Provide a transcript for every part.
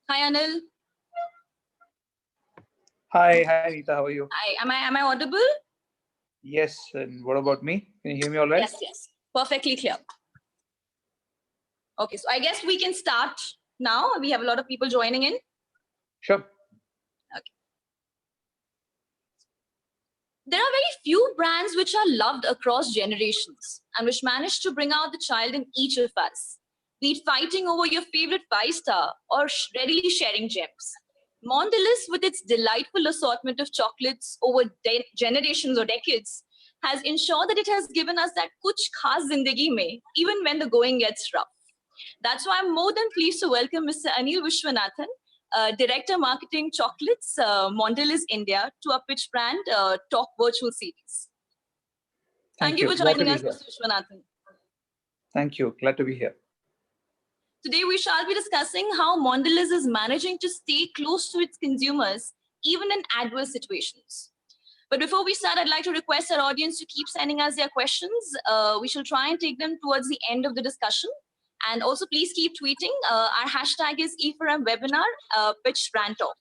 Hi, Anil. Hi, Nita. How are you? Hi, am I audible? Yes. And what about me? Can you hear me all right? Yes. Perfectly clear. Okay, so I guess we can start now. We have a lot of people joining in. Sure. Okay. There are very few brands which are loved across generations and which manage to bring out the child in each of us. Be it fighting over your favorite five-star or readily sharing gems. Mondelez, with its delightful assortment of chocolates over generations or decades, has ensured that it has given us that kuch khas zindagi mein, even when the going gets rough. That's why I'm more than pleased to welcome Mr. Anil Viswanathan, Director Marketing Chocolates, Mondelez India, to our pitch brand Talk Virtual Series. Thank you for joining us, Mr. Viswanathan. Thank you. Glad to be here. Today, we shall be discussing how Mondelez is managing to stay close to its consumers, even in adverse situations. But before we start, I'd like to request our audience to keep sending us their questions. We shall try and take them towards the end of the discussion. And also, please keep tweeting. Our hashtag is E4M webinar, pitch BrandTalk.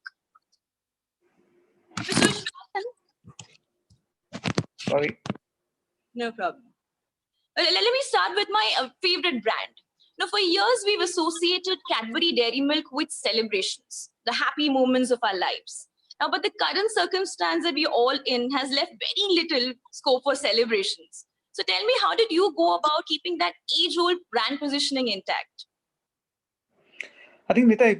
Sorry. No problem. Let me start with my favorite brand. Now, for years, we've associated Cadbury Dairy Milk with celebrations, the happy moments of our lives. Now, but the current circumstance that we're all in has left very little scope for celebrations. So tell me, how did you go about keeping that age-old brand positioning intact? I think, Nita,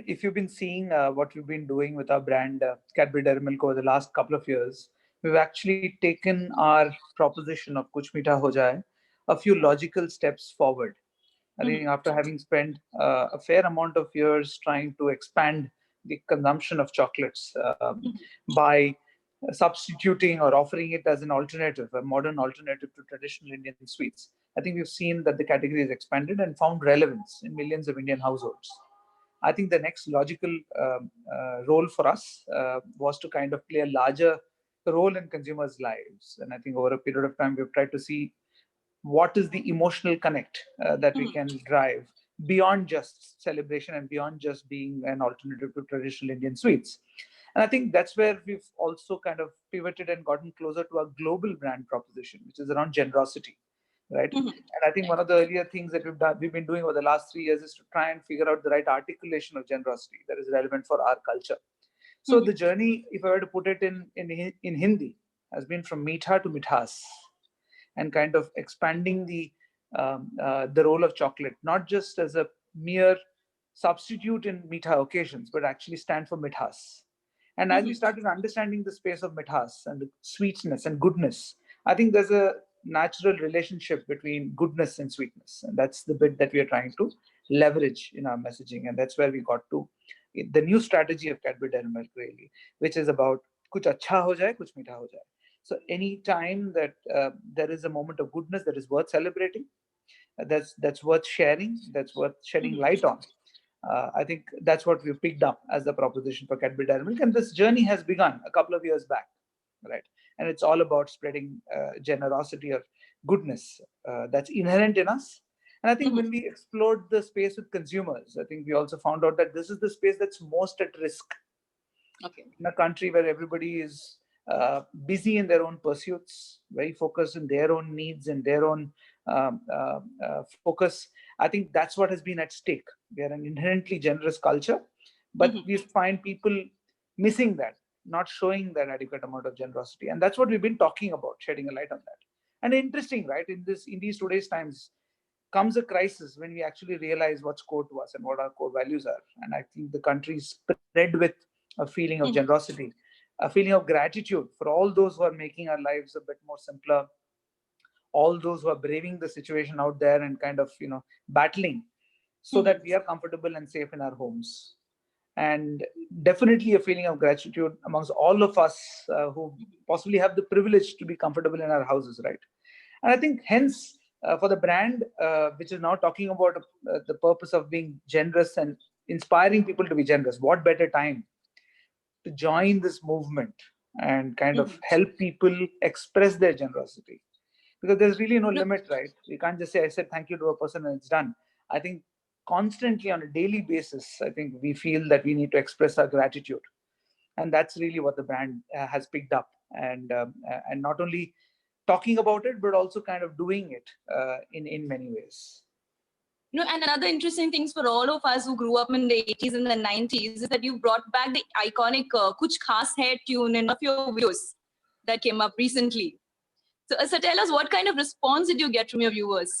if you've been seeing what we've been doing with our brand Cadbury Dairy Milk over the last couple of years, we've actually taken our proposition of Kuch Meetha Ho Jaye a few logical steps forward. I think after having spent a fair amount of years trying to expand the consumption of chocolates by substituting or offering it as an alternative, a modern alternative to traditional Indian sweets, I think we've seen that the category has expanded and found relevance in millions of Indian households. I think the next logical role for us was to kind of play a larger role in consumers' lives. And I think over a period of time, we've tried to see what is the emotional connect that we can drive beyond just celebration and beyond just being an alternative to traditional Indian sweets. And I think that's where we've also kind of pivoted and gotten closer to our global brand proposition, which is around generosity, right? And I think one of the earlier things that we've been doing over the last 3 years is to try and figure out the right articulation of generosity that is relevant for our culture. So the journey, if I were to put it in Hindi, has been from meetha to mithas, and kind of expanding the role of chocolate, not just as a mere substitute in meetha occasions, but actually stand for mithas. And as we started understanding the space of mithas and the sweetness and goodness, I think there's a natural relationship between goodness and sweetness. And that's the bit that we are trying to leverage in our messaging. And that's where we got to the new strategy of Cadbury Dairy Milk, really, which is about kuch acha ho jaye, kuch meetha ho jaye. So any time that there is a moment of goodness that is worth celebrating, that's worth sharing, that's worth shedding light on, I think that's what we've picked up as the proposition for Cadbury Dairy Milk. And this journey has begun a couple of years back, right? And it's all about spreading generosity or goodness that's inherent in us. And I think when we explored the space with consumers, I think we also found out that this is the space that's most at risk. In a country where everybody is busy in their own pursuits, very focused in their own needs and their own focus, I think that's what has been at stake. We are an inherently generous culture, but we find people missing that, not showing that adequate amount of generosity. And that's what we've been talking about, shedding a light on that. And interesting, right? In these today's times comes a crisis when we actually realize what's core to us and what our core values are. And I think the country is spread with a feeling of generosity, a feeling of gratitude for all those who are making our lives a bit more simpler, all those who are braving the situation out there and kind of, battling so that we are comfortable and safe in our homes. And definitely a feeling of gratitude amongst all of us who possibly have the privilege to be comfortable in our houses, right? And I think hence, for the brand, which is now talking about the purpose of being generous and inspiring people to be generous, what better time to join this movement and kind of help people express their generosity? Because there's really no limit, right? You can't just say, I said thank you to a person and it's done. I think constantly on a daily basis, I think we feel that we need to express our gratitude. And that's really what the brand has picked up. And not only talking about it, but also kind of doing it in many ways. And another interesting things for all of us who grew up in the 80s and the 90s is that you brought back the iconic Kuch Khas Hai tune in one of your videos that came up recently. So tell us, what kind of response did you get from your viewers?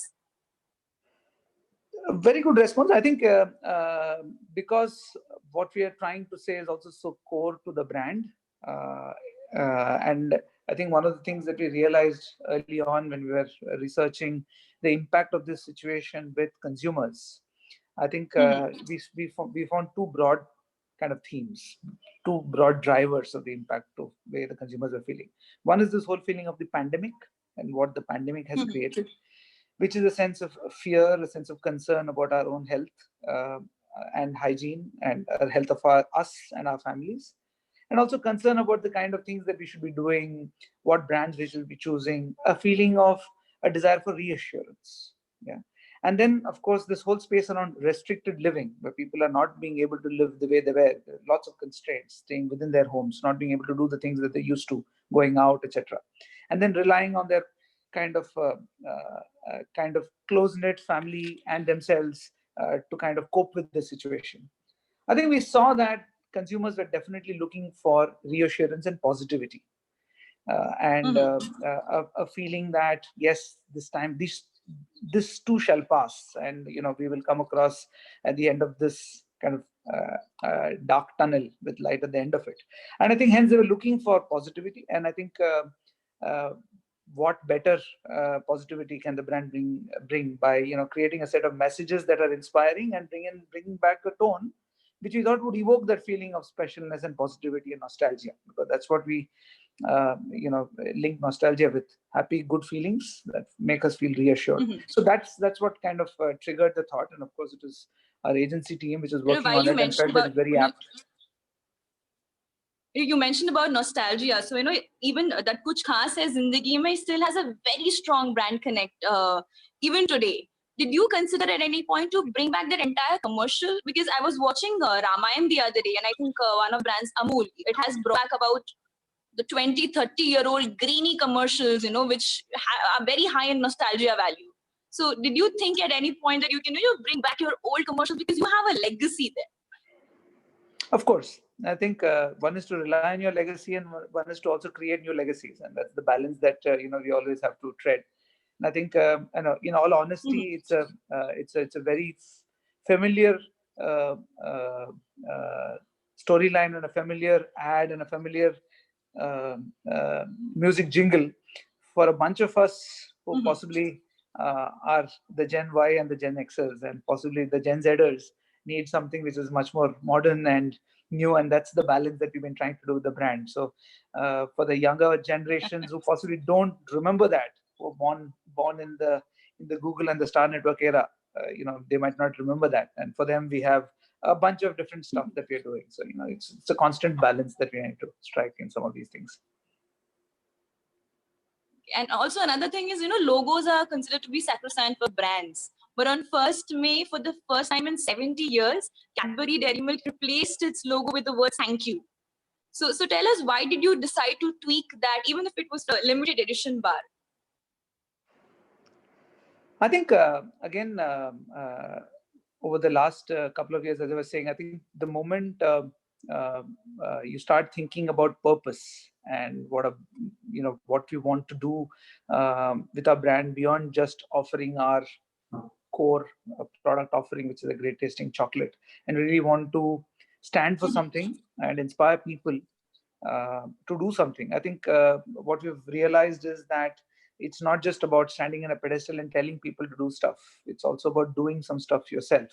A very good response. I think because what we are trying to say is also so core to the brand. Uh, and I think one of the things that we realized early on when we were researching the impact of this situation with consumers, I think we found two broad kind of themes, two broad drivers of the impact of where the consumers are feeling. One is this whole feeling of the pandemic and what the pandemic has created, which is a sense of fear, a sense of concern about our own health and hygiene and health of us and our families, and also concern about the kind of things that we should be doing, what brands we should be choosing, a feeling of a desire for reassurance. Yeah. And then, of course, this whole space around restricted living, where people are not being able to live the way they were, lots of constraints, staying within their homes, not being able to do the things that they used to, going out, etc. And then relying on their kind of close-knit family and themselves to kind of cope with the situation. I think we saw that consumers were definitely looking for reassurance and positivity, and a feeling that yes, this time this too shall pass, and we will come across at the end of this kind of dark tunnel with light at the end of it. And I think hence they were looking for positivity, and I think uh, what better positivity can the brand bring by creating a set of messages that are inspiring and bringing back a tone which we thought would evoke that feeling of specialness and positivity and nostalgia, because that's what we link nostalgia with: happy, good feelings that make us feel reassured. So that's what kind of triggered the thought, and of course it is our agency team which is working While on you it and mentioned felt that about it's very apt. you mentioned about nostalgia, so even that Kuch Khas Hai Zindagi Mein still has a very strong brand connect even today. Did you consider at any point to bring back that entire commercial? Because I was watching Ramayan the other day, and I think one of brands, Amul, it has brought back about the 20, 30-year-old greeny commercials, which are very high in nostalgia value. So did you think at any point that you can bring back your old commercials, because you have a legacy there? Of course, I think one is to rely on your legacy, and one is to also create new legacies, and that's the balance that we always have to tread. And I think, in all honesty, it's a very familiar uh, uh, uh, storyline and a familiar ad and a familiar uh, uh, music jingle for a bunch of us who possibly are the Gen Y and the Gen Xers, and possibly the Gen Zers need something which is much more modern and new, and that's the balance that we've been trying to do with the brand. So for the younger generations who possibly don't remember that, who were born in the Google and the Star Network era, they might not remember that, and for them we have a bunch of different stuff that we're doing. So it's a constant balance that we need to strike in some of these things. And also another thing is, logos are considered to be sacrosanct for brands. But on 1st May, for the first time in 70 years, Cadbury Dairy Milk replaced its logo with the word "thank you." So tell us, why did you decide to tweak that, even if it was a limited edition bar? I think again, over the last couple of years, as I was saying, I think the moment uh, you start thinking about purpose and what we want to do with our brand beyond just offering our core product offering, which is a great tasting chocolate, and really want to stand for something and inspire people to do something. I think what we've realized is that it's not just about standing in a pedestal and telling people to do stuff. It's also about doing some stuff yourself.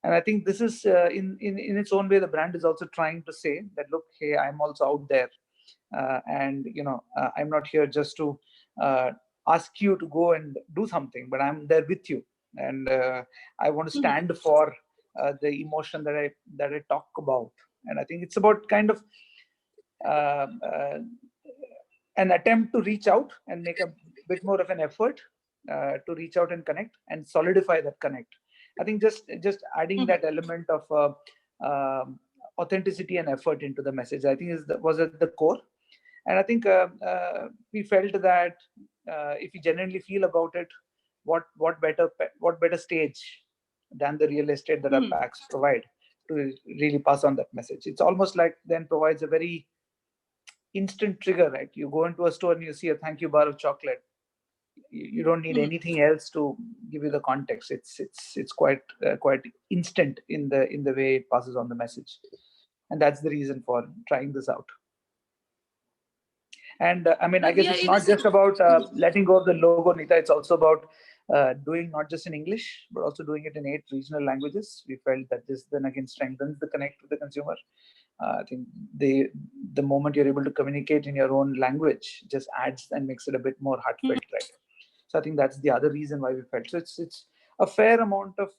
And I think this is in its own way, the brand is also trying to say that, look, hey, I'm also out there, and I'm not here just to uh, ask you to go and do something, but I'm there with you, and I want to stand for the emotion that I talk about. And I think it's about kind of uh, uh, an attempt to reach out and make a bit more of an effort to reach out and connect and solidify that connect. I think just adding that element of authenticity and effort into the message, I think was at the core. And I think we felt that if you genuinely feel about it, what better stage than the real estate that our packs provide to really pass on that message. It's almost like then provides a very instant trigger, right? You go into a store and you see a thank you bar of chocolate. You don't need anything else to give you the context. It's quite instant in the way it passes on the message, and that's the reason for trying this out. And I mean, I guess it's not just about letting go of the logo, Nita. It's also about doing not just in English, but also doing it in 8 regional languages. We felt that this then again strengthens the connect with the consumer. I think the moment you're able to communicate in your own language just adds and makes it a bit more heartfelt, right? So I think that's the other reason why we felt. So it's a fair amount of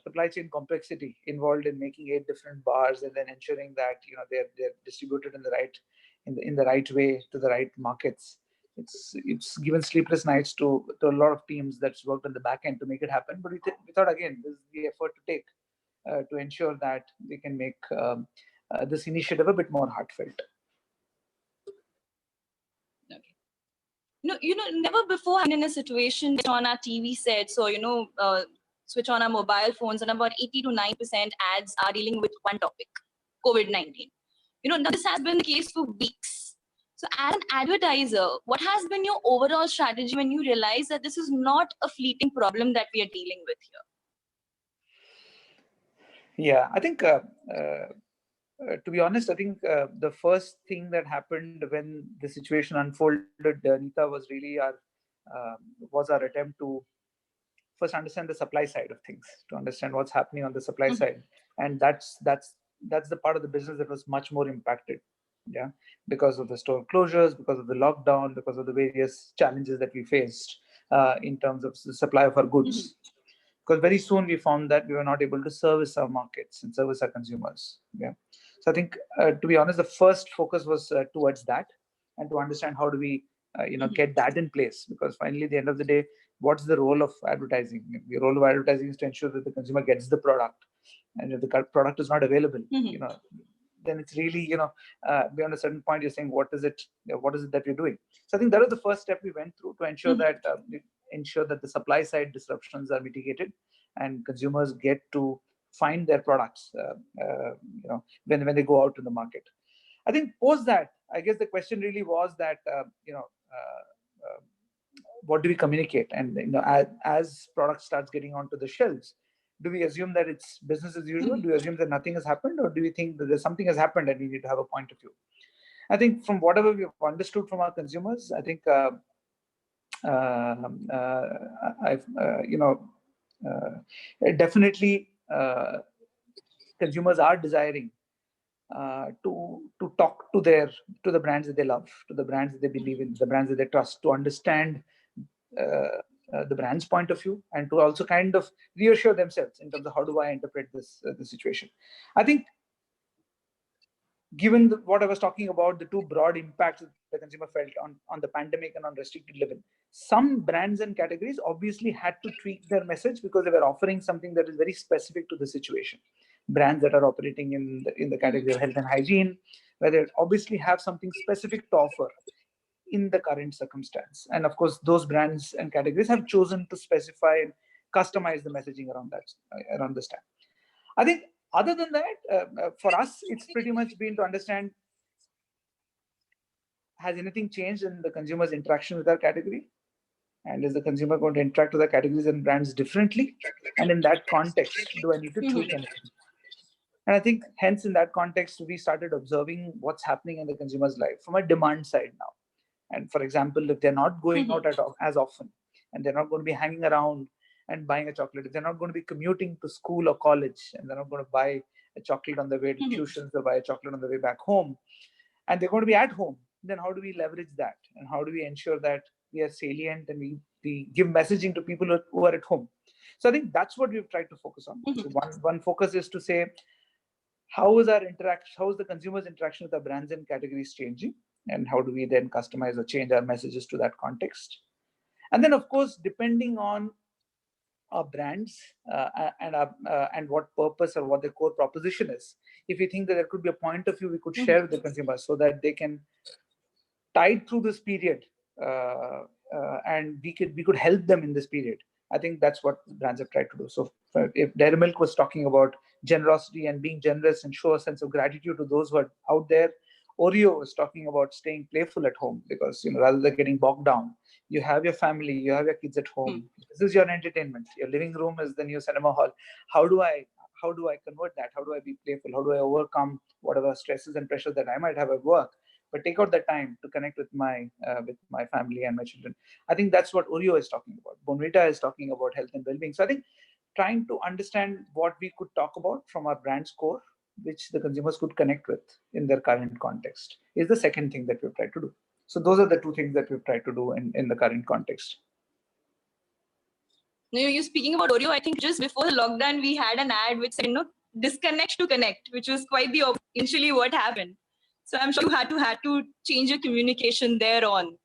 supply chain complexity involved in making 8 different bars and then ensuring that they're distributed in the right way to the right markets. It's given sleepless nights to a lot of teams that's worked on the back end to make it happen. But we thought again, this is the effort to take to ensure that we can make this initiative a bit more heartfelt. Okay. Never before have been in a situation on our TV sets or, switch on our mobile phones and about 80 to 90% ads are dealing with one topic, COVID-19. Now this has been the case for weeks. So as an advertiser, what has been your overall strategy when you realize that this is not a fleeting problem that we are dealing with here? Yeah, I think to be honest, I think the first thing that happened when the situation unfolded, Nita, was our attempt to first understand the supply side of things, to understand what's happening on the supply side, and that's the part of the business that was much more impacted, yeah, because of the store closures, because of the lockdown, because of the various challenges that we faced in terms of the supply of our goods. Because very soon we found that we were not able to service our markets and service our consumers. Yeah. So I think, to be honest, the first focus was towards that, and to understand how do we, get that in place. Because finally, at the end of the day, what's the role of advertising? The role of advertising is to ensure that the consumer gets the product, and if the product is not available, then it's really, beyond a certain point, you're saying, what is it that we're doing? So I think that was the first step we went through to ensure that the supply side disruptions are mitigated and consumers get to find their products, when they go out to the market. I think post that, I guess the question really was that, what do we communicate? And as product starts getting onto the shelves, do we assume that it's business as usual? Do we assume that nothing has happened, or do we think that there's something has happened and we need to have a point of view? I think from whatever we've understood from our consumers, I think definitely consumers are desiring to talk to the brands that they love, to the brands that they believe in, the brands that they trust, to understand the brand's point of view, and to also kind of reassure themselves in terms of how do I interpret this situation. I think, given what I was talking about, the two broad impacts that the consumer felt on the pandemic and on restricted living, some brands and categories obviously had to tweak their message because they were offering something that is very specific to the situation. Brands that are operating in the category of health and hygiene, where they obviously have something specific to offer in the current circumstance. And of course, those brands and categories have chosen to specify and customize the messaging around this time. I think other than that, for us, it's pretty much been to understand, has anything changed in the consumer's interaction with our category? And is the consumer going to interact with the categories and brands differently? And in that context, do I need to tweak anything? And I think hence in that context, we started observing what's happening in the consumer's life from a demand side now. And for example, if they're not going out as often, and they're not going to be hanging around and buying a chocolate, if they're not going to be commuting to school or college, and they're not going to buy a chocolate on the way to tuitions or buy a chocolate on the way back home, and they're going to be at home, then how do we leverage that? And how do we ensure that we are salient and we give messaging to people who are at home? So I think that's what we've tried to focus on. So one focus is to say, how is the consumer's interaction with our brands and categories changing? And how do we then customize or change our messages to that context? And then, of course, depending on our brands and what purpose or what the core proposition is. If you think that there could be a point of view we could share with the consumers so that they can tide through this period, and we could help them in this period. I think that's what brands have tried to do. So if Dairy Milk was talking about generosity and being generous and show a sense of gratitude to those who are out there, Oreo was talking about staying playful at home, because rather than getting bogged down, you have your family, you have your kids at home. This is your entertainment. Your living room is the new cinema hall. How do I convert that? How do I be playful? How do I overcome whatever stresses and pressures that I might have at work, but take out the time to connect with my family and my children? I think that's what Oreo is talking about. Bonvita is talking about health and well-being. So I think trying to understand what we could talk about from our brand score, which the consumers could connect with in their current context, is the second thing that we've tried to do. So those are the two things that we've tried to do in the current context. You're speaking about Oreo. I think just before the lockdown, we had an ad which said, disconnect to connect, which was quite the initially what happened. So I'm sure you had to change your communication there on.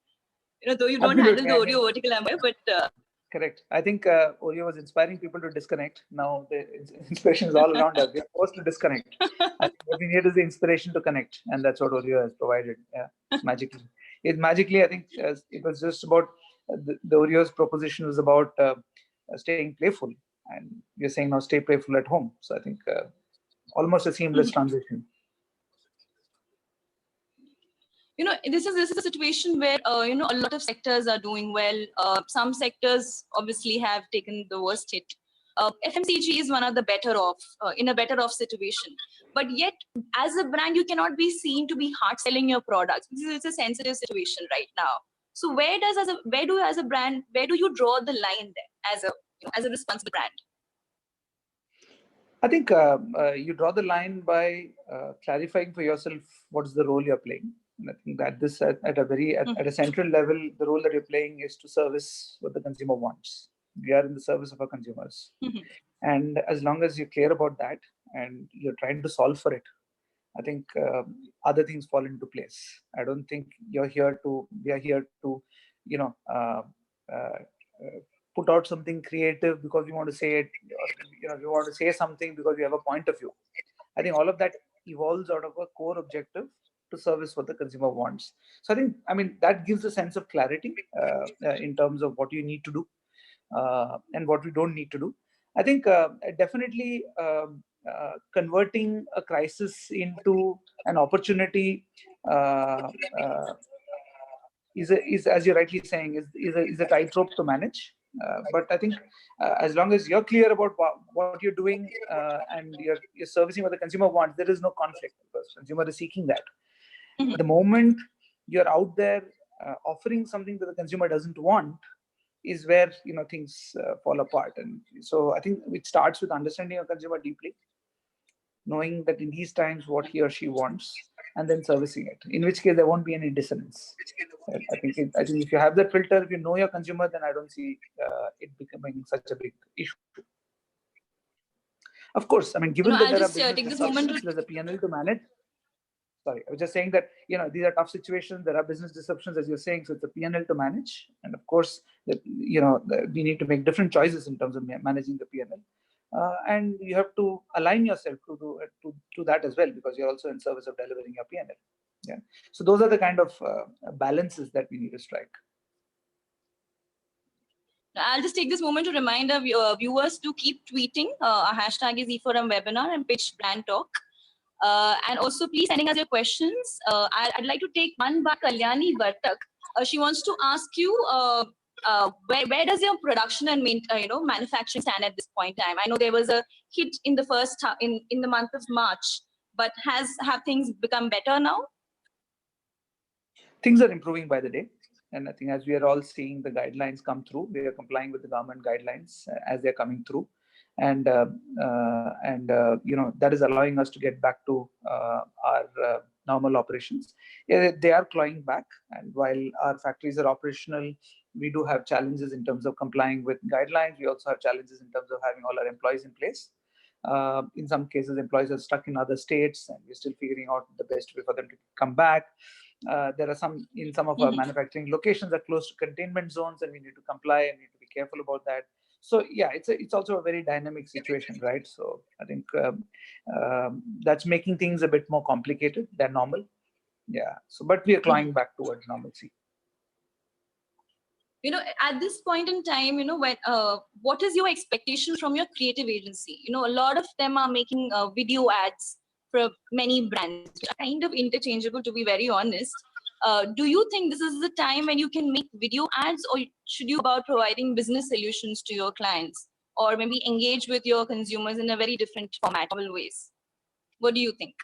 Though you don't handle the Oreo vertical empire, but correct. I think Oreo was inspiring people to disconnect. Now the inspiration is all around us. We're forced to disconnect. I think what we need is the inspiration to connect, and that's what Oreo has provided. Yeah, magically. I think it was just about the Oreo's proposition was about staying playful, and we're saying now stay playful at home. So I think almost a seamless transition. This is a situation where a lot of sectors are doing well. Some sectors obviously have taken the worst hit. FMCG is one of the better off, in a better off situation. But yet, as a brand, you cannot be seen to be hard selling your products. It's a sensitive situation right now. So where do you draw the line there as a responsible brand? I think you draw the line by clarifying for yourself what's the role you're playing. And I think that this at a central level, the role that you're playing is to service what the consumer wants. We are in the service of our consumers. And as long as you're clear about that and you're trying to solve for it, I think other things fall into place. I don't think we are here to, put out something creative because we want to say it, or, we want to say something because we have a point of view. I think all of that evolves out of a core objective to service what the consumer wants. So I mean, that gives a sense of clarity in terms of what you need to do and what we don't need to do. I think definitely converting a crisis into an opportunity is, as you're rightly saying, is a tightrope to manage. But I think as long as you're clear about what you're doing and you're servicing what the consumer wants, there is no conflict because consumer is seeking that. The moment you're out there offering something that the consumer doesn't want is where things fall apart. And so I think it starts with understanding your consumer deeply, knowing that in these times what he or she wants, and then servicing it, in which case there won't be any dissonance. I think if you have that filter, if you know your consumer, then I don't see it becoming such a big issue. Of course, I mean, given that there are business disruptions, there's a P&L to manage. Sorry, I was just saying that these are tough situations. There are business disruptions, as you're saying, so it's a P&L to manage, and of course, we need to make different choices in terms of managing the P&L. And you have to align yourself to that as well, because you're also in service of delivering your P&L. Yeah. So those are the kind of balances that we need to strike. I'll just take this moment to remind our viewers to keep tweeting. Our hashtag is E4M webinar and pitch BrandTalk. And also, please sending us your questions. I'd like to take one by Kalyani Vartak. She wants to ask you, where does your production and manufacturing stand at this point in time? I know there was a hit in the first in the month of March, but have things become better now? Things are improving by the day. And I think as we are all seeing the guidelines come through, we are complying with the government guidelines as they're coming through. And that is allowing us to get back to our normal operations. Yeah, they are clawing back, and while our factories are operational, we do have challenges in terms of complying with guidelines. We also have challenges in terms of having all our employees in place. In some cases, employees are stuck in other states, and we're still figuring out the best way for them to come back. There are some of our manufacturing locations are close to containment zones, and we need to comply and need to be careful about that. So yeah, it's also a very dynamic situation, right? So I think that's making things a bit more complicated than normal. Yeah. So, but we are Mhm. clawing back towards normalcy. At this point in time, when what is your expectation from your creative agency? A lot of them are making video ads for many brands, which are kind of interchangeable, to be very honest. Do you think this is the time when you can make video ads, or should you about providing business solutions to your clients, or maybe engage with your consumers in a very different format, novel ways? What do you think?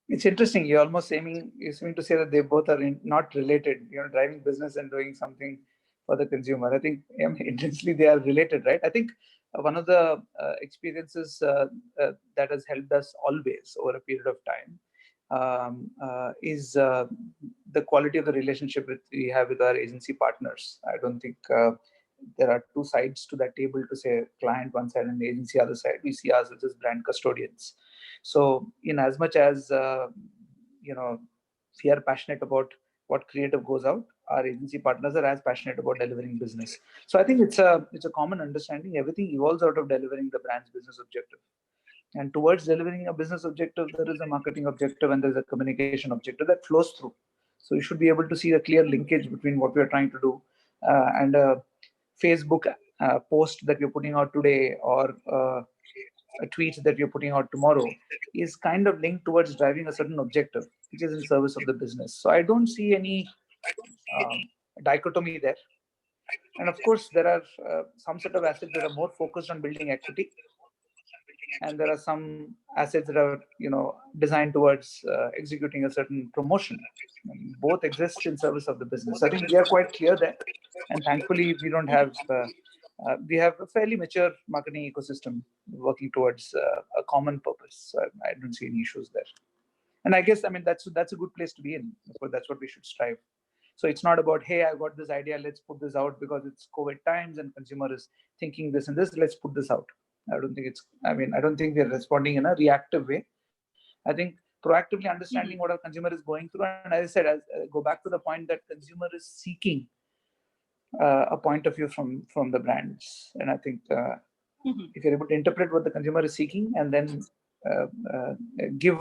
It's interesting. You seem to say that they both are not related. Driving business and doing something for the consumer. I think intensely they are related, right? I think one of the experiences that has helped us always over a period of time is the quality of the relationship we have with our agency partners. I don't think there are two sides to that table to say client one side and the agency other side. We see ourselves as brand custodians. So, in as much as you know, we are passionate about what creative goes out, our agency partners are as passionate about delivering business. So, I think it's a common understanding. Everything evolves out of delivering the brand's business objective. And towards delivering a business objective, there is a marketing objective and there's a communication objective that flows through. So you should be able to see a clear linkage between what we're trying to do and a Facebook post that you're putting out today, or a tweet that you're putting out tomorrow, is kind of linked towards driving a certain objective, which is in service of the business. So I don't see any dichotomy there. And of course, there are some set of assets that are more focused on building equity, and there are some assets that are designed towards executing a certain promotion. And both exist in service of the business. I think we are quite clear there, and thankfully we don't have we have a fairly mature marketing ecosystem working towards a common purpose. So I don't see any issues there. And I guess, I mean, that's a good place to be in. That's what we should strive. So it's not about, hey, I got this idea, let's put this out because it's COVID times and consumer is thinking this and this, let's put this out. I don't think we're responding in a reactive way. I think proactively understanding what our consumer is going through. And as I said, go back to the point that consumer is seeking a point of view from the brands. And I think if you're able to interpret what the consumer is seeking and then uh, uh, give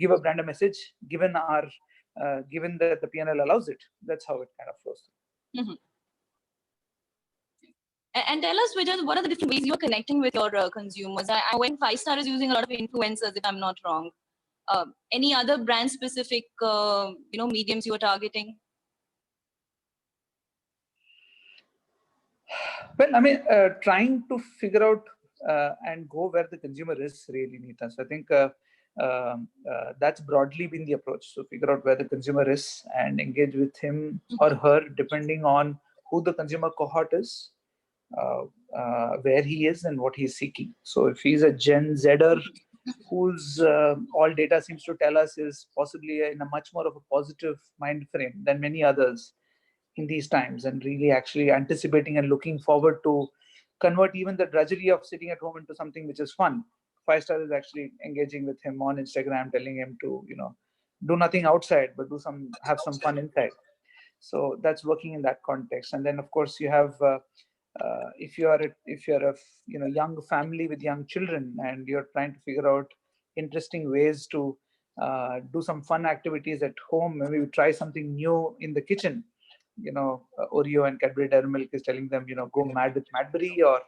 give a brand a message, given that the PNL allows it, that's how it kind of flows through. Mhm. And tell us, Vijay, what are the different ways you're connecting with your consumers? I when Five Star is using a lot of influencers, if I'm not wrong. Any other brand specific, mediums you are targeting? Well, I mean, trying to figure out and go where the consumer is really, Neeta. So I think that's broadly been the approach. So figure out where the consumer is and engage with him or her, depending on who the consumer cohort is, where he is, and what he's seeking. So if he's a Gen Zer whose all data seems to tell us is possibly in a much more of a positive mind frame than many others in these times, and really actually anticipating and looking forward to convert even the drudgery of sitting at home into something which is fun. Five Star is actually engaging with him on Instagram, telling him to do nothing outside but have some fun inside. So that's working in that context. And then of course you have if you're a young family with young children and you're trying to figure out interesting ways to do some fun activities at home, maybe try something new in the kitchen. Oreo and Cadbury Dairy Milk is telling them, go mad with Madbury, or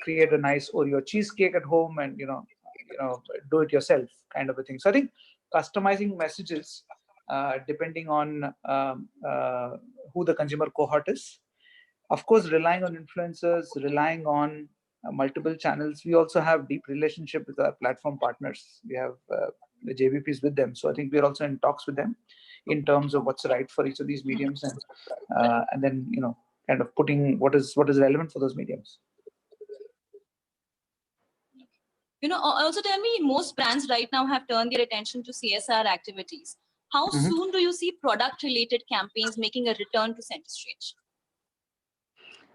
create a nice Oreo cheesecake at home and do it yourself, kind of a thing. So I think customizing messages depending on who the consumer cohort is. Of course, relying on influencers, relying on multiple channels. We also have deep relationship with our platform partners. We have the JVPs with them. So I think we're also in talks with them in terms of what's right for each of these mediums, and then kind of putting what is relevant for those mediums. Also tell me, most brands right now have turned their attention to CSR activities. How soon do you see product related campaigns making a return to center stage?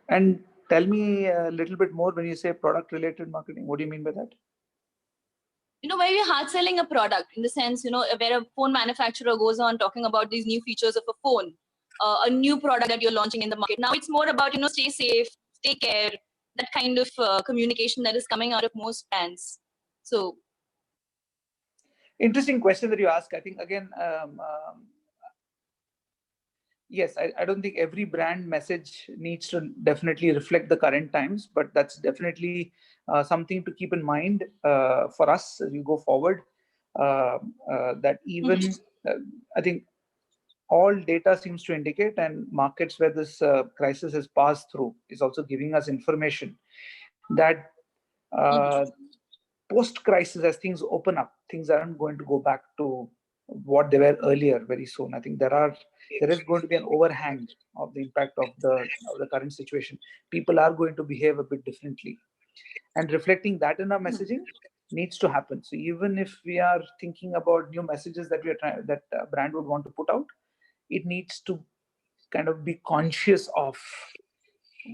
And tell me a little bit more when you say product related marketing. What do you mean by that? Where you're hard selling a product, in the sense, where a phone manufacturer goes on talking about these new features of a phone. a new product that you're launching in the market. Now it's more about, stay safe, take care, that kind of communication that is coming out of most brands. So interesting question that you ask. I think again, yes, I don't think every brand message needs to definitely reflect the current times, but that's definitely something to keep in mind for us as you go forward. That even I think all data seems to indicate, and markets where this crisis has passed through is also giving us information that post-crisis, as things open up, things aren't going to go back to what they were earlier very soon. I think there is going to be an overhang of the impact of the current situation. People are going to behave a bit differently, and reflecting that in our messaging needs to happen. So even if we are thinking about new messages that we are trying, that a brand would want to put out, it needs to kind of be conscious of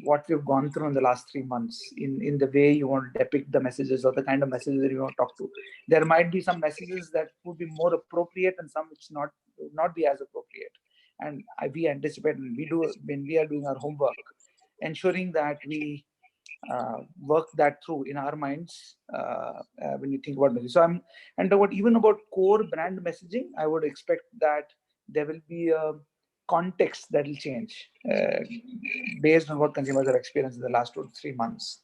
what we've gone through in the last 3 months in the way you want to depict the messages or the kind of messages that you want to talk to. There might be some messages that would be more appropriate and some which not be as appropriate. And we anticipate, and we do when we are doing our homework, ensuring that we work that through in our minds when you think about messaging. So even about core brand messaging, I would expect that there will be a context that will change based on what consumers have experienced in the last 2 to 3 months.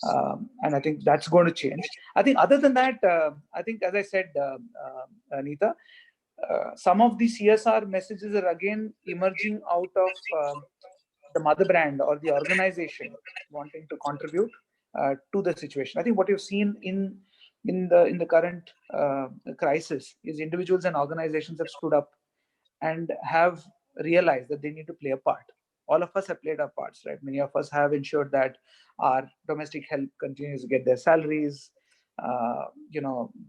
And I think that's going to change. I think other than that, I think, as I said, Anita, some of the CSR messages are again emerging out of the mother brand or the organization wanting to contribute to the situation. I think what you've seen in the current crisis is individuals and organizations have stood up and have realized that they need to play a part. All of us have played our parts, right? Many of us have ensured that our domestic help continues to get their salaries.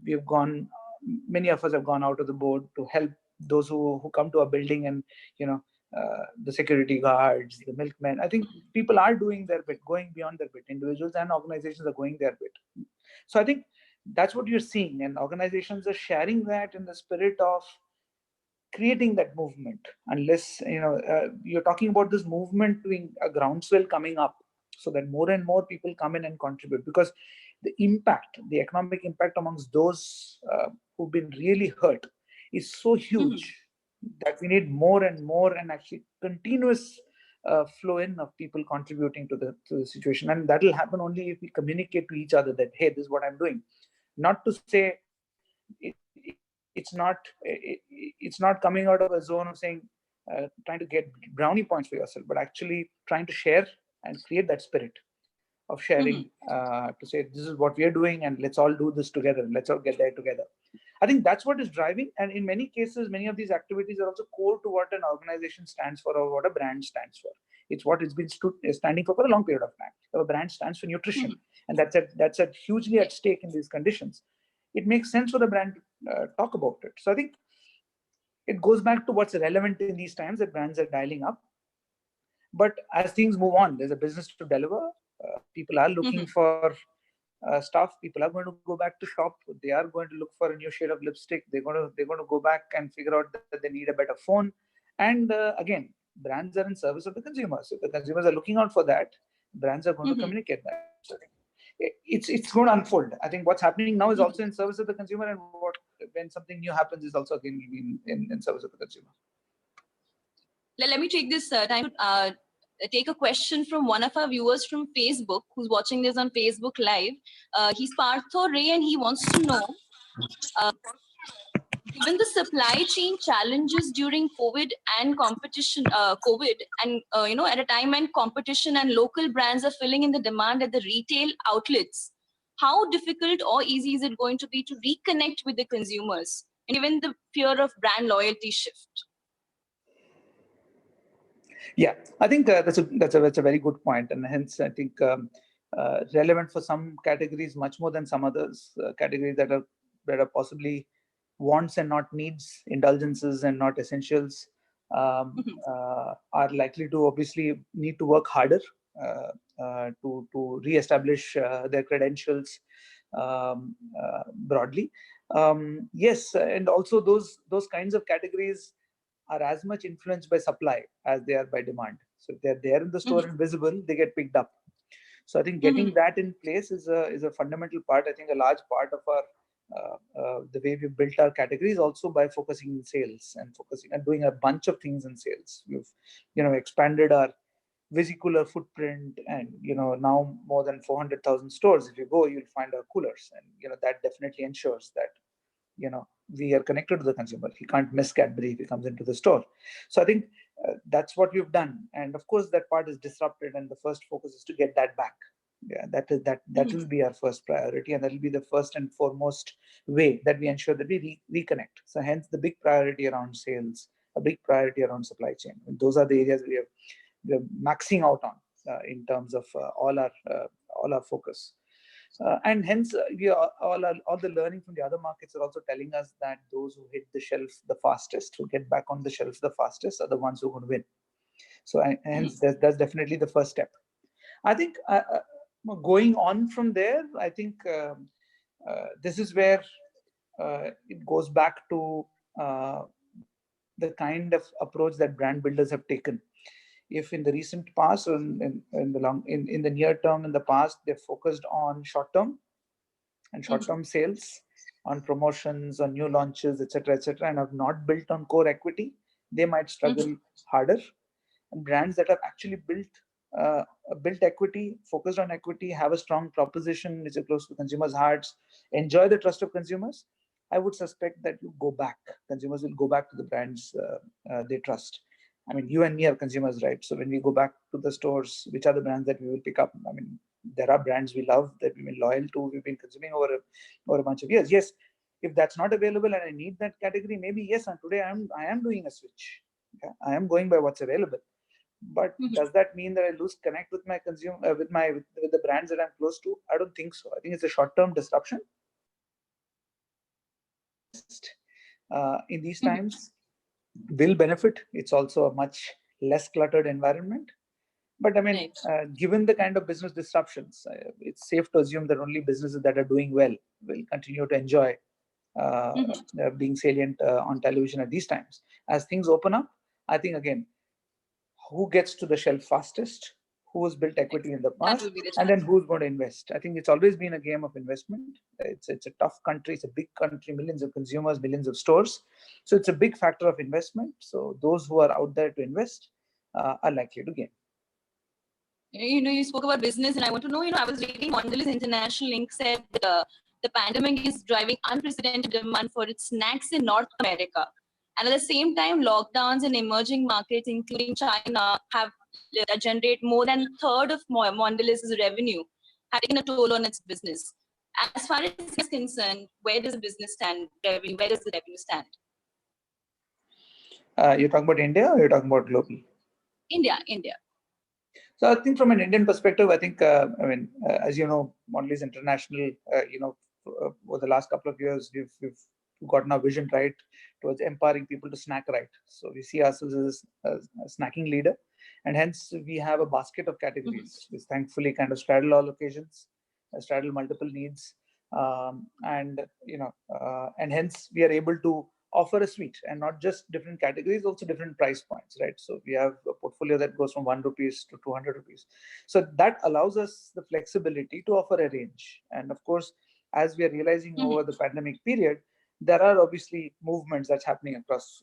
We've gone. Many of us have gone out of the board to help those who come to a building, and the security guards, the milkmen. I think people are doing their bit, going beyond their bit. Individuals and organizations are going their bit. So I think that's what you're seeing, and organizations are sharing that in the spirit of creating that movement. Unless you're talking about this movement being a groundswell coming up, so that more and more people come in and contribute, because the economic impact amongst those who've been really hurt is so huge that we need more and more, and actually continuous flow in of people contributing to the situation. And that will happen only if we communicate to each other that, hey, this is what I'm doing. Not to say it's not coming out of a zone of saying trying to get brownie points for yourself, but actually trying to share and create that spirit of sharing, to say this is what we are doing and let's all do this together, let's all get there together. I think that's what is driving, and in many cases many of these activities are also core to what an organization stands for or what a brand stands for. It's what it's been standing for a long period of time. A brand stands for nutrition, and that's hugely at stake in these conditions. It makes sense for the brand to talk about it. So I think it goes back to what's relevant in these times, that brands are dialing up. But as things move on, there's a business to deliver. People are looking for stuff. People are going to go back to shop. They are going to look for a new shade of lipstick. They're going to go back and figure out that they need a better phone. And again, brands are in service of the consumers. If the consumers are looking out for that, brands are going to communicate that. So it's going to unfold. I think what's happening now is also in service of the consumer, and when something new happens is also again in service of the consumer. Let me take this time to take a question from one of our viewers from Facebook who's watching this on Facebook Live. He's Partho Ray, and he wants to know, given the supply chain challenges during COVID and competition, at a time when competition and local brands are filling in the demand at the retail outlets, how difficult or easy is it going to be to reconnect with the consumers, and even the fear of brand loyalty shift? Yeah, I think that's a very good point, and hence I think relevant for some categories much more than some others. Categories that are possibly wants and not needs, indulgences and not essentials, are likely to obviously need to work harder to re-establish their credentials broadly. Yes, and also those kinds of categories are as much influenced by supply as they are by demand. So if they're there in the store and visible, they get picked up. So I think getting that in place is a fundamental part. I think a large part of our the way we built our categories also by focusing in sales and focusing and doing a bunch of things in sales. We've expanded our vesicular footprint, and now more than 400,000 stores. If you go, you'll find our coolers, and that definitely ensures that we are connected to the consumer. He can't miss Cadbury if he comes into the store. So I think that's what we've done, and of course that part is disrupted, and the first focus is to get that back. Yeah, that will be our first priority, and that will be the first and foremost way that we ensure that we reconnect. So hence the big priority around sales, a big priority around supply chain. And those are the areas we're maxing out on in terms of all our focus. And hence, all the learning from the other markets are also telling us that those who hit the shelf the fastest, who get back on the shelf the fastest, are the ones who are going to win. So hence, that's definitely the first step. I think going on from there, I think this is where it goes back to the kind of approach that brand builders have taken. If in the recent past, or in the near term, in the past, they've focused on short term and short-term sales, on promotions, on new launches, etc., and have not built on core equity, they might struggle harder. And brands that have actually built equity, focused on equity, have a strong proposition which is close to consumers' hearts, enjoy the trust of consumers, I would suspect that consumers will go back to the brands they trust. I mean, you and me are consumers, right? So when we go back to the stores, which are the brands that we will pick up? I mean, there are brands we love, that we've been loyal to, we've been consuming over a bunch of years. Yes, if that's not available and I need that category, maybe yes, and today I am doing a switch. Okay? I am going by what's available. But does that mean that I lose connect with my consumer, with the brands that I'm close to? I don't think so. I think it's a short-term disruption. In these times, will benefit. It's also a much less cluttered environment. But I mean, given the kind of business disruptions, it's safe to assume that only businesses that are doing well will continue to enjoy being salient on television at these times. As things open up, I think, again, who gets to the shelf fastest, who has built equity in the past, and then who's going to invest. I think it's always been a game of investment. It's a tough country. It's a big country, millions of consumers, millions of stores. So it's a big factor of investment. So those who are out there to invest are likely to gain. You spoke about business, and I want to know, I was reading Mondelez International Link said that the pandemic is driving unprecedented demand for its snacks in North America. And at the same time, lockdowns in emerging markets, including China, have generated more than a third of Mondelez's revenue, have taken a toll on its business. As far as this is concerned, where does the business stand? Where does the revenue stand? You're talking about India, or you're talking about global? India. So I think from an Indian perspective, I think, as you know, Mondelez International, over the last couple of years, we've gotten our vision right towards empowering people to snack right. So we see ourselves as a snacking leader, and hence we have a basket of categories which thankfully kind of straddle all occasions, straddle multiple needs, and hence we are able to offer a suite, and not just different categories, also different price points, right? So we have a portfolio that goes from 1 rupees to 200 rupees. So that allows us the flexibility to offer a range. And of course, as we are realizing over the pandemic period, there are obviously movements that's happening across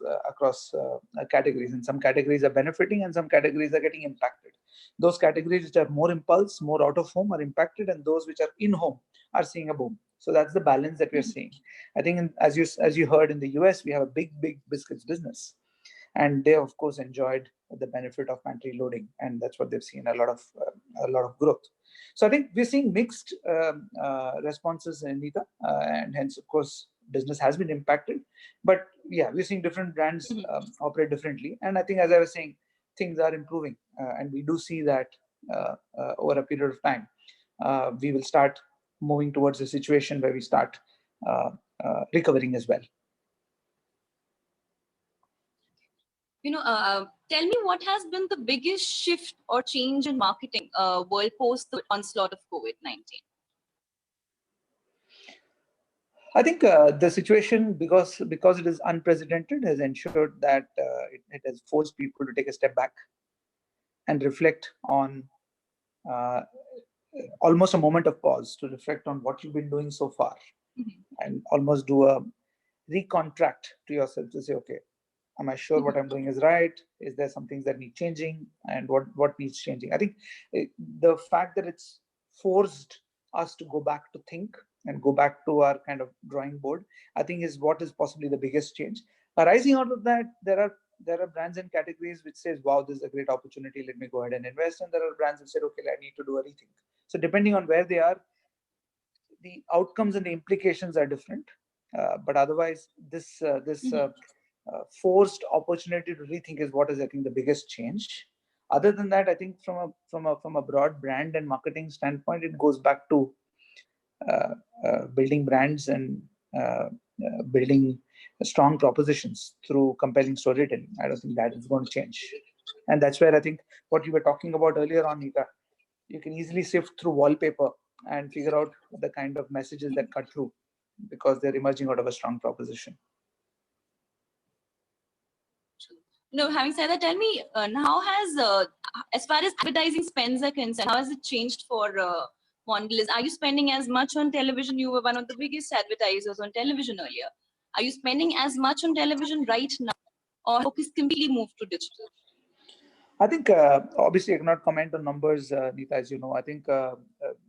categories, and some categories are benefiting and some categories are getting impacted. Those categories which are more impulse, more out of home, are impacted, and those which are in home are seeing a boom. So that's the balance that we're seeing. I think, as you heard, in the US, we have a big biscuits business, and they of course enjoyed the benefit of pantry loading, and that's what they've seen a lot of growth. So I think we're seeing mixed responses, Nita, and hence of course business has been impacted. But yeah, we're seeing different brands operate differently, and I think, as I was saying, things are improving, and we do see that over a period of time we will start moving towards a situation where we start recovering as well. Tell me, what has been the biggest shift or change in marketing world post the onslaught of COVID-19? I think the situation, because it is unprecedented, has ensured that it has forced people to take a step back and reflect on uh, almost a moment of pause to reflect on what you've been doing so far, Mhm. and almost do a recontract to yourself to say, okay, am I sure what Mhm. I'm doing is right? Is there some things that need changing, and what needs changing? I think the fact that it's forced us to go back to think and go back to our kind of drawing board, I think is what is possibly the biggest change. Arising out of that, there are brands and categories which says, wow, this is a great opportunity, let me go ahead and invest. And there are brands which said, okay, I need to do a rethink. So depending on where they are, the outcomes and the implications are different. But otherwise, this Mhm. forced opportunity to rethink is what is, I think, the biggest change. Other than that, I think from a broad brand and marketing standpoint, it goes back to uh, building brands and building strong propositions through compelling storytelling. I don't think that is going to change, and that's where I think what you were talking about earlier on, Nika, you can easily sift through wallpaper and figure out the kind of messages that cut through because they're emerging out of a strong proposition. No, having said that, tell me, how has, as far as advertising spends are concerned, how has it changed for Mondelez? Are you spending as much on television? You were one of the biggest advertisers on television earlier. Are you spending as much on television right now, or focus completely moved to digital? I think obviously I cannot comment on numbers, Neeta, as you know. I think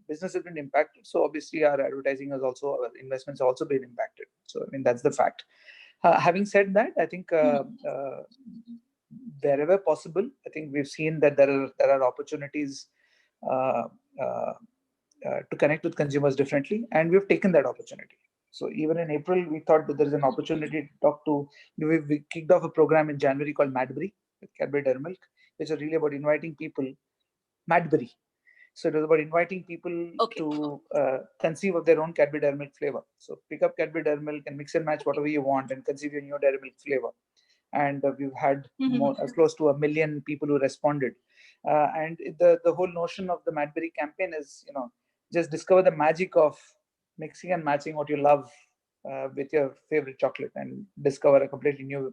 business has been impacted, so obviously our advertising has also, our investments have also been impacted. So I mean that's the fact. Having said that, I think Mhm. wherever possible, I think we've seen that there are opportunities uh, uh, to connect with consumers differently, and we've taken that opportunity. So even in April, we thought that there is an opportunity to talk to. We kicked off a program in January called Madbury with Cadbury Dairy Milk, which is really about inviting people. Madbury. So it was about inviting people Okay. to conceive of their own Cadbury Dairy Milk flavor. So pick up Cadbury Dairy Milk and mix and match whatever you want and conceive your new Dairy Milk flavor. And we've had more, Mhm. close to 1 million people who responded. And the whole notion of the Madbury campaign is, just discover the magic of mixing and matching what you love with your favorite chocolate and discover a completely new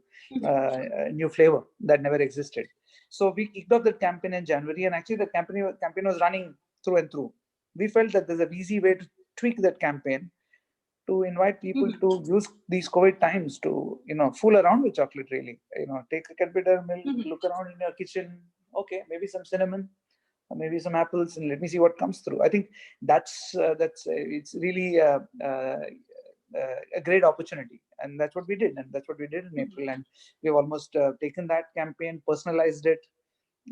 flavor that never existed. So we kicked off that campaign in January, and actually the campaign was running through and through. We felt that there's an easy way to tweak that campaign to invite people Mhm. to use these COVID times to, fool around with chocolate. Really, take a Cadbury milk, Mhm. look around in your kitchen. Okay, maybe some cinnamon, or maybe some apples, and let me see what comes through. I think that's it's really a great opportunity, and that's what we did, and that's what we did in Mhm. April, and we've almost taken that campaign, personalized it,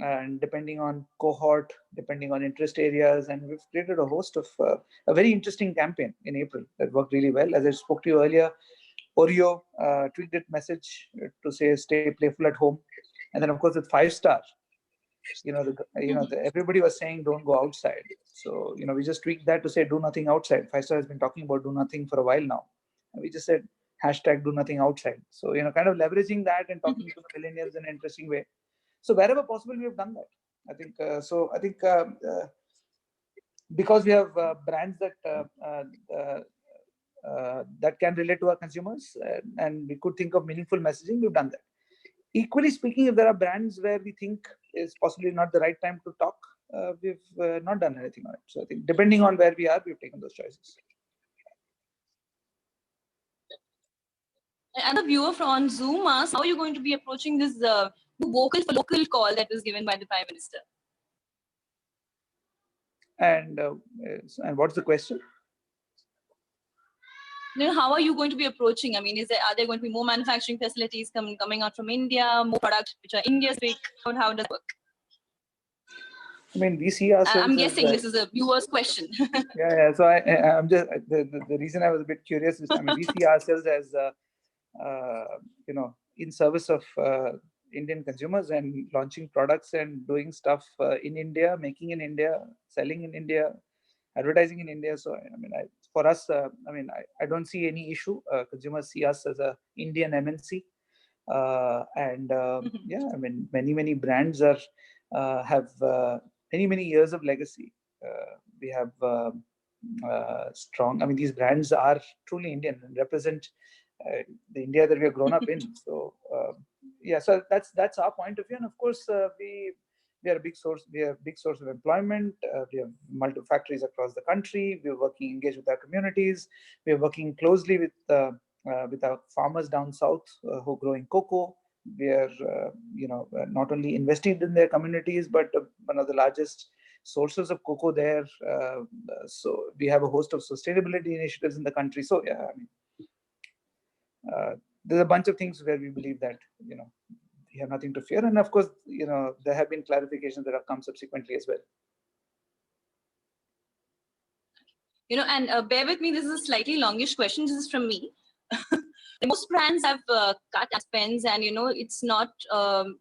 and depending on cohort, depending on interest areas, and we've created a host of a very interesting campaign in April that worked really well. As I spoke to you earlier, Oreo tweaked its message to say "Stay playful at home," and then of course with 5 star, Mhm. everybody was saying don't go outside. So we just tweaked that to say do nothing outside. 5 star has been talking about do nothing for a while now, and we just said hashtag do nothing outside. So kind of leveraging that and talking to the millennials in an interesting way. So wherever possible, we have done that. I think so. I think because we have brands that can relate to our consumers, and we could think of meaningful messaging, we've done that. Equally speaking, if there are brands where we think is possibly not the right time to talk, we've not done anything on it. So I think depending on where we are, we've taken those choices. Another viewer from on Zoom asked, how are you going to be approaching this new vocal for local call that was given by the Prime Minister? And what's the question? How are you going to be approaching? I mean, are there going to be more manufacturing facilities coming out from India, more products which are India specific? How does it work? I mean, we see I'm ourselves as guessing this is a viewer's question. yeah. So I'm just the reason I was a bit curious is, I mean, we see ourselves as in service of Indian consumers and launching products and doing stuff in India, making in India, selling in India, advertising in India. So I mean, for us, I don't see any issue. Consumers see us as a Indian MNC, and Mhm. yeah, I mean, many brands have many years of legacy. We have strong. I mean, these brands are truly Indian and represent the India that we have grown up in. So yeah, so that's our point of view, and of course we are a big source. We are a big source of employment. We have multiple factories across the country. We are working engaged with our communities. We are working closely with our farmers down south who are growing cocoa. We are not only invested in their communities, but one of the largest sources of cocoa there. So we have a host of sustainability initiatives in the country. So yeah, I mean, there's a bunch of things where we believe that we have nothing to fear, and of course there have been clarifications that have come subsequently as well. And bear with me, this is a slightly longish question. This is from me. Most brands have cut spends, and it's not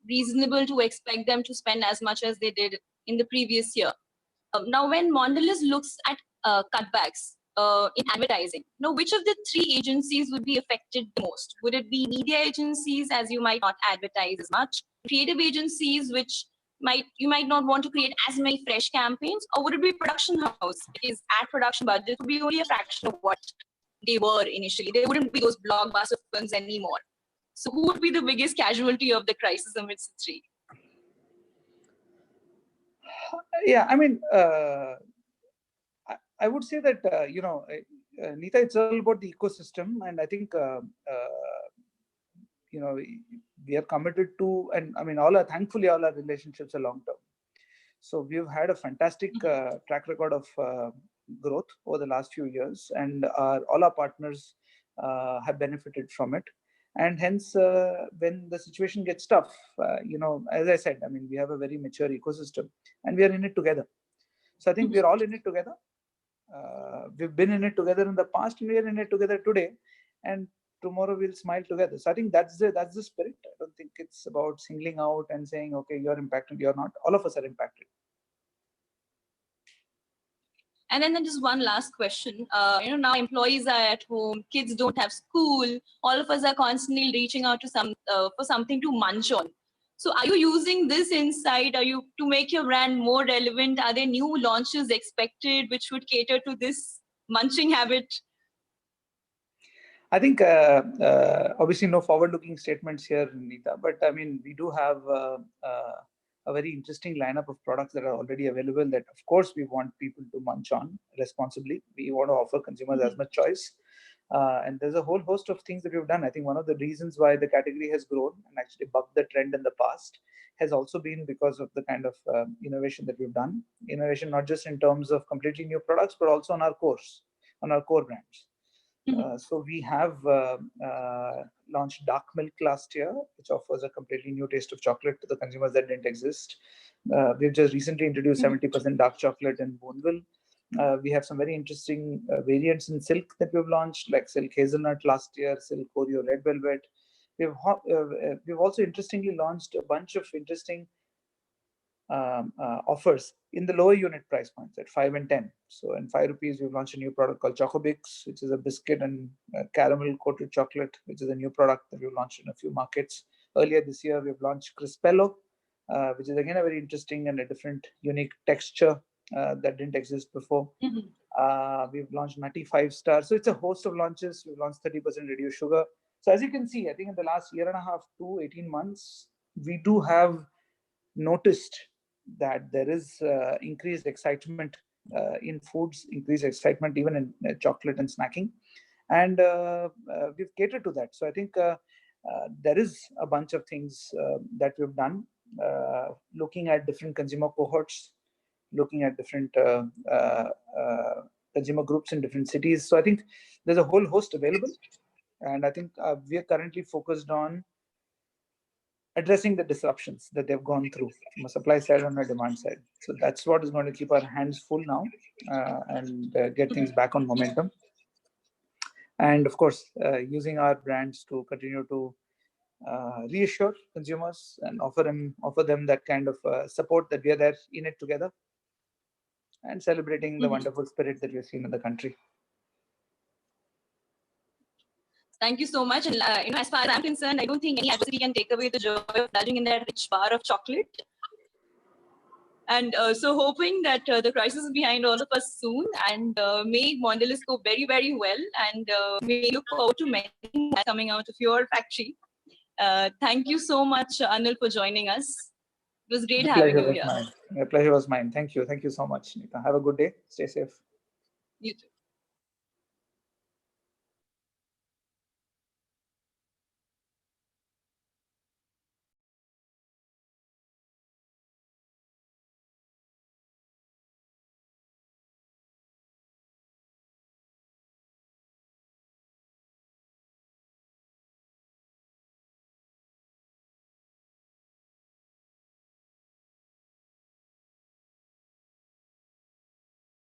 reasonable to expect them to spend as much as they did in the previous year. Now, when Mondelez looks at cutbacks in advertising, which of the three agencies would be affected the most? Would it be media agencies, as you might not advertise as much, creative agencies, which you might not want to create as many fresh campaigns, or would it be production house, because ad production budget would be only a fraction of what they were initially? They wouldn't be those blockbuster films anymore. So who would be the biggest casualty of the crisis amidst the three? Yeah, I mean, I would say that Neeta, it's all about the ecosystem, and I think we are committed to, and I mean, thankfully all our relationships are long term. So we've had a fantastic track record of growth over the last few years, and all our partners have benefited from it. And hence, when the situation gets tough, as I said, I mean, we have a very mature ecosystem, and we are in it together. So I think we're all in it together. We've been in it together in the past, and we are in it together today, and tomorrow we'll smile together. So I think that's the spirit. I don't think it's about singling out and saying, okay, you're impacted, you're not. All of us are impacted. And then just one last question. Now employees are at home, kids don't have school. All of us are constantly reaching out to for something to munch on. So are you using this insight? To make your brand more relevant? Are there new launches expected which would cater to this munching habit? I think obviously no forward-looking statements here, Neeta, but I mean, we do have a very interesting lineup of products that are already available that, of course, we want people to munch on responsibly. We want to offer consumers as much choice. And there's a whole host of things that we've done. I think one of the reasons why the category has grown and actually bucked the trend in the past has also been because of the kind of innovation that we've done. Innovation not just in terms of completely new products, but also on our core brands. So we have launched dark milk last year, which offers a completely new taste of chocolate to the consumers that didn't exist. We've just recently introduced 70% dark chocolate in Boonville. We have some very interesting variants in silk that we've launched, like silk hazelnut last year, silk Oreo red velvet. We've also interestingly launched a bunch of interesting offers in the lower unit price points at 5 and 10. So in 5 rupees, we've launched a new product called Chocobix, which is a biscuit and caramel coated chocolate, which is a new product that we've launched in a few markets. Earlier this year, we've launched Crispello, which is again a very interesting and a different, unique texture that didn't exist before. We've launched Nutty 5-star. So it's a host of launches. We've launched 30% reduced sugar. So as you can see, I think in the last year and a half to 18 months, we do have noticed that there is increased excitement in foods, increased excitement even in chocolate and snacking, and we've catered to that. So I think there is a bunch of things that we've done, looking at different consumer cohorts, looking at different consumer groups in different cities. So I think there's a whole host available, and I think we are currently focused on addressing the disruptions that they've gone through from a supply side and a demand side. So that's what is going to keep our hands full now and get things back on momentum. And of course, using our brands to continue to reassure consumers and offer them that kind of support that we are there in it together, and celebrating the wonderful spirit that we've seen in the country. Thank you so much. And as far as I'm concerned, I don't think any adversity can take away the joy of indulging in that rich bar of chocolate. And so hoping that the crisis is behind all of us soon, and may Mondelez go very, very well, and may look forward to many coming out of your factory. Thank you so much, Anil, for joining us. It was great The having pleasure you was here. mine. The pleasure was mine. Thank you. Thank you so much, Nita. Have a good day. Stay safe. You too.